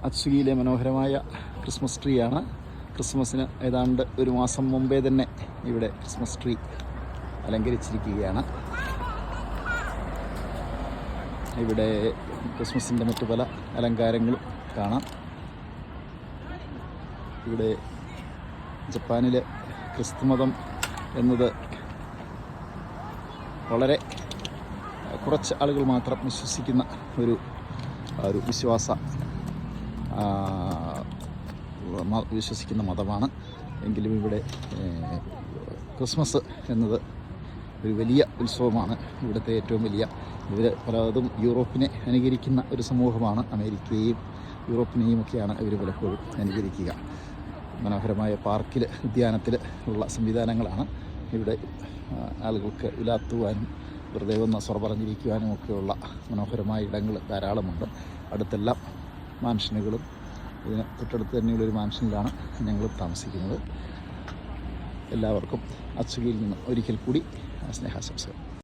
അച്ചുകിയിലെ മനോഹരമായ Christmas tree ആണ്. ക്രിസ്മസിന് ഏതാണ്ട് ഒരു മാസം മുമ്പേ തന്നെ ഇവിടെ ക്രിസ്മസ് ട്രീ അലങ്കരിച്ചിരിക്കുകയാണ്. ഇവിടെ ക്രിസ്മസിൻ്റെ മറ്റു പല അലങ്കാരങ്ങളും കാണാം. ഇവിടെ ജപ്പാനിലെ ക്രിസ്തുമതം എന്നത് വളരെ കുറച്ച് ആളുകൾ മാത്രം വിശ്വസിക്കുന്ന ഒരു വിശ്വസിക്കുന്ന മതമാണ്. എങ്കിലും ഇവിടെ ക്രിസ്മസ് എന്നത് ഒരു വലിയ ഉത്സവമാണ്. ഇവിടുത്തെ ഏറ്റവും വലിയ ഇവർ പലതും യൂറോപ്പിനെ അനുകരിക്കുന്ന ഒരു സമൂഹമാണ്. അമേരിക്കയെയും യൂറോപ്പിനെയും ഒക്കെയാണ് ഇവർ പലപ്പോഴും അനുകരിക്കുക. മനോഹരമായ പാർക്കിൽ, ഉദ്യാനത്തിൽ ഉള്ള സംവിധാനങ്ങളാണ്. ഇവിടെ ആളുകൾക്ക് ഉലാത്തുവാനും വെറുതെ ഒന്ന് സ്വറ പറഞ്ഞിരിക്കുവാനും ഒക്കെയുള്ള മനോഹരമായ ഇടങ്ങൾ ധാരാളമുണ്ട്. അടുത്തെല്ലാം മാൻഷനുകളും, ഇതിന് തൊട്ടടുത്ത് തന്നെയുള്ളൊരു മാൻഷനിലാണ് ഞങ്ങൾ താമസിക്കുന്നത്. എല്ലാവർക്കും അച്ചുകിയിൽ നിന്ന് ഒരിക്കൽ കൂടി സ്നേഹാശംസകൾ.